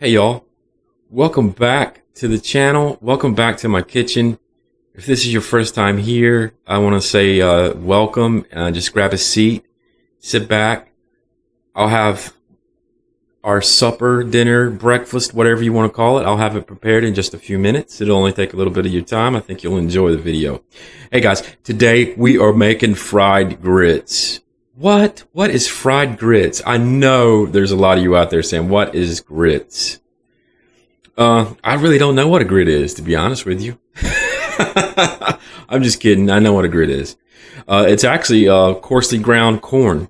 Hey y'all, welcome back to the channel. Welcome back to my kitchen. If this is your first time here, I want to say welcome. Just grab a seat, sit back. I'll have our supper, dinner, breakfast, whatever you want to call it. I'll have it prepared in just a few minutes. It'll only take a little bit of your time. I think you'll enjoy the video. Hey guys, today we are making fried grits. What is fried grits? I know there's a lot of you out there saying, what is grits? I really don't know what a grit is, to be honest with you. I'm just kidding. I know what a grit is. It's actually coarsely ground corn.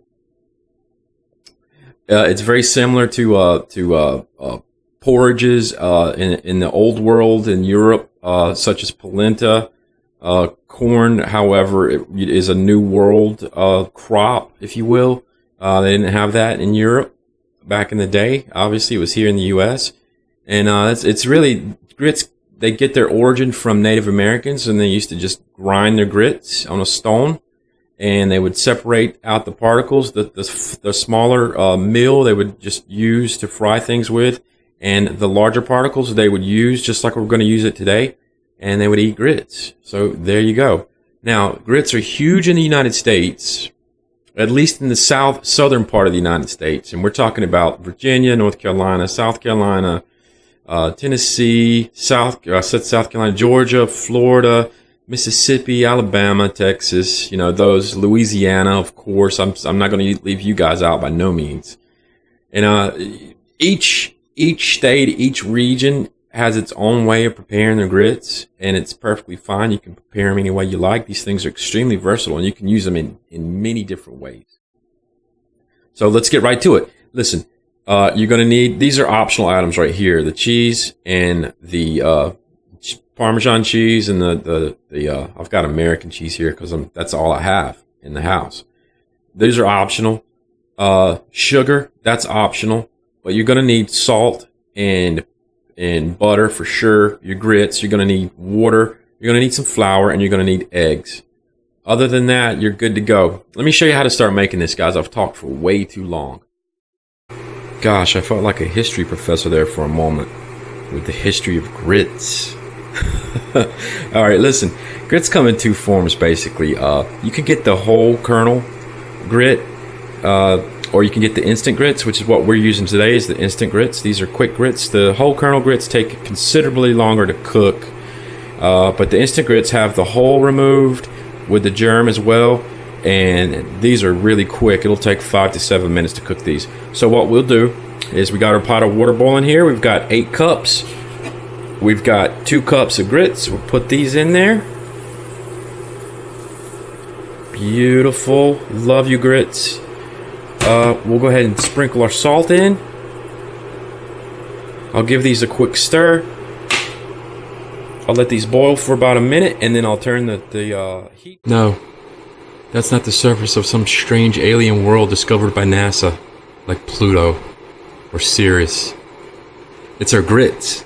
It's very similar to porridges in the old world in Europe, such as polenta. Corn, however, it is a new world crop, if you will. They didn't have that in Europe back in the day. Obviously, it was here in the U.S. And it's really grits. They get their origin from Native Americans, and they used to just grind their grits on a stone, and they would separate out the particles. The smaller mill they would just use to fry things with, and the larger particles they would use just like we're going to use it today. And they would eat grits. So there you go. Now, grits are huge in the United States, at least in the southern part of the United States. And we're talking about Virginia, North Carolina, South Carolina, Tennessee, South Carolina, Georgia, Florida, Mississippi, Alabama, Texas, those, Louisiana, of course. I'm not going to leave you guys out by no means. And each state, each region has its own way of preparing their grits, and it's perfectly fine. You can prepare them any way you like. These things are extremely versatile, and you can use them in many different ways. So let's get right to it. Listen, you're going to need, these are optional items right here, the cheese and the Parmesan cheese and the I've got American cheese here because that's all I have in the house. These are optional. Sugar, that's optional, but you're going to need salt and butter for sure. Your grits, you're going to need water, you're going to need some flour, and you're going to need eggs. Other than that, you're good to go. Let me show you how to start making this, guys. I've talked for way too long. Gosh, I felt like a history professor there for a moment with the history of grits. All right, listen. Grits come in two forms, basically. You can get the whole kernel grit, or you can get the instant grits, which is what we're using today, is the instant grits. These are quick grits. The whole kernel grits take considerably longer to cook, but the instant grits have the hull removed with the germ as well, and these are really quick. It'll take 5 to 7 minutes to cook these. So what we'll do is we got our pot of water boiling here. We've got 8 cups. We've got 2 cups of grits. We'll put these in there. Beautiful. Love you, grits. We'll go ahead and sprinkle our salt in. I'll give these a quick stir. I'll let these boil for about a minute, and then I'll turn the heat. No, that's not the surface of some strange alien world discovered by NASA, like Pluto or Sirius. It's our grits.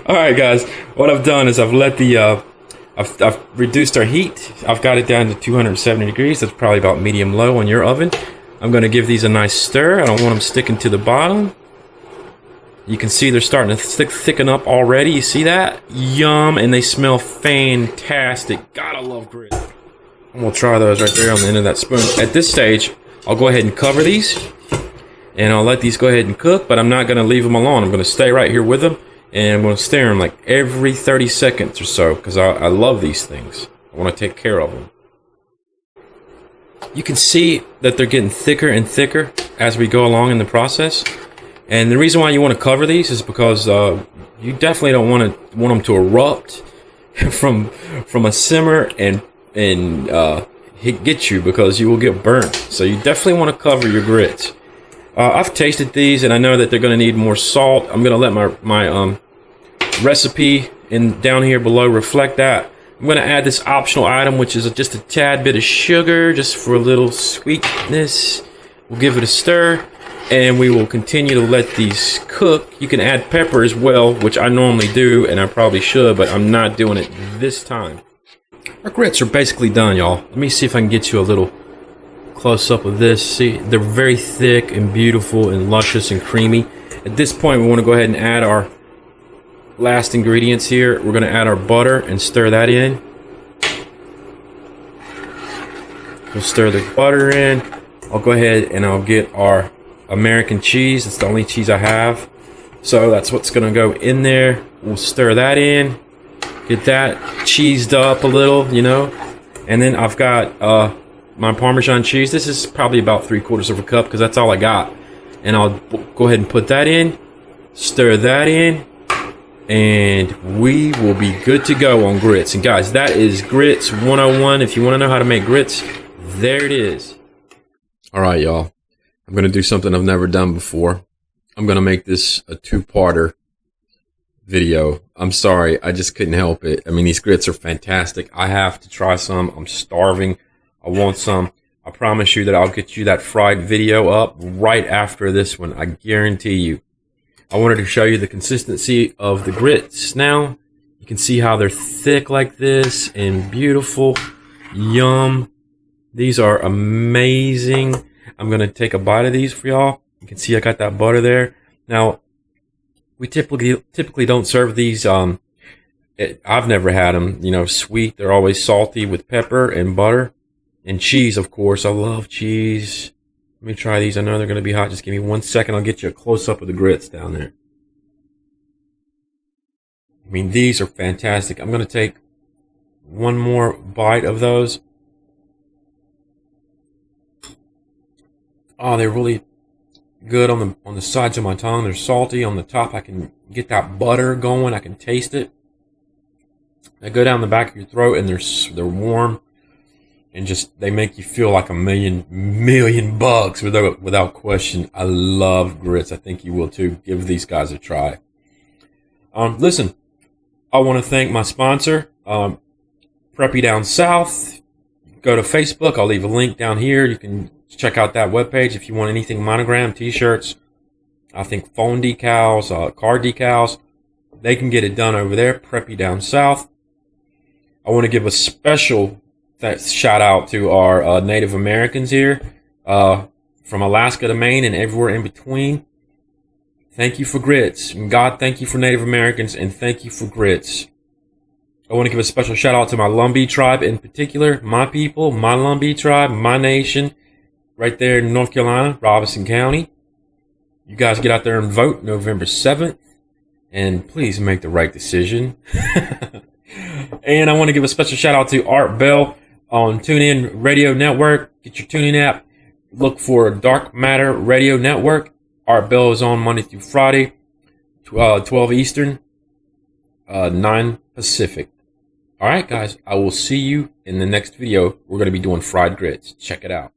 Alright guys, what I've done is I've let the I've reduced our heat. I've got it down to 270 degrees. That's probably about medium low on your oven. I'm going to give these a nice stir. I don't want them sticking to the bottom. You can see they're starting to thicken up already. You see that? Yum, and they smell fantastic. Gotta love grits. And we'll try those right there on the end of that spoon. At this stage, I'll go ahead and cover these, and I'll let these go ahead and cook, but I'm not going to leave them alone. I'm going to stay right here with them. And I'm going to stir them like every 30 seconds or so because I love these things. I want to take care of them. You can see that they're getting thicker and thicker as we go along in the process. And the reason why you want to cover these is because you definitely don't want them to erupt from a simmer and get you, because you will get burnt. So you definitely want to cover your grits. I've tasted these, and I know that they're going to need more salt. I'm going to let my recipe down here below reflect that. I'm going to add this optional item, which is just a tad bit of sugar, just for a little sweetness. We'll give it a stir, and we will continue to let these cook. You can add pepper as well, which I normally do, and I probably should, but I'm not doing it this time. Our grits are basically done, y'all. Let me see if I can get you a little close up of this. See, they're very thick and beautiful and luscious and creamy. At this point, we want to go ahead and add our last ingredients here. We're going to add our butter and stir that in. We'll stir the butter in. I'll go ahead and I'll get our American cheese. It's the only cheese I have. So that's what's going to go in there. We'll stir that in. Get that cheesed up a little, you know. And then I've got my Parmesan cheese. This is probably about 3/4 of a cup because that's all I got. And I'll go ahead and put that in. Stir that in. And we will be good to go on grits. And guys, that is Grits 101. If you want to know how to make grits, there it is. All right, y'all. I'm going to do something I've never done before. I'm going to make this a two-parter video. I'm sorry. I just couldn't help it. I mean, these grits are fantastic. I have to try some. I'm starving. I want some. I promise you that I'll get you that fried video up right after this one. I guarantee you. I wanted to show you the consistency of the grits. Now, you can see how they're thick like this and beautiful. Yum. These are amazing. I'm going to take a bite of these for y'all. You can see I got that butter there. Now, we typically don't serve these. I've never had them, you know, sweet. They're always salty with pepper and butter and cheese, of course. I love cheese. Let me try these. I know they're going to be hot. Just give me 1 second. I'll get you a close-up of the grits down there. I mean, these are fantastic. I'm going to take one more bite of those. Oh, they're really good on the sides of my tongue. They're salty on the top. I can get that butter going. I can taste it. They go down the back of your throat, and they're warm. And just, they make you feel like a million bucks without question. I love grits. I think you will too. Give these guys a try. Listen, I want to thank my sponsor, Preppy Down South. Go to Facebook. I'll leave a link down here. You can check out that webpage if you want anything monogram, t-shirts, I think phone decals, car decals. They can get it done over there, Preppy Down South. I want to give a special shout out to our Native Americans here from Alaska to Maine and everywhere in between. Thank you for grits. And God, thank you for Native Americans, and thank you for grits. I want to give a special shout out to my Lumbee tribe in particular, my people, my Lumbee tribe, my nation, right there in North Carolina, Robeson County. You guys get out there and vote November 7th, and please make the right decision. And I want to give a special shout out to Art Bell on TuneIn Radio Network. Get your TuneIn app. Look for Dark Matter Radio Network. Art Bell is on Monday through Friday, 12 Eastern, 9 Pacific. All right, guys. I will see you in the next video. We're going to be doing fried grits. Check it out.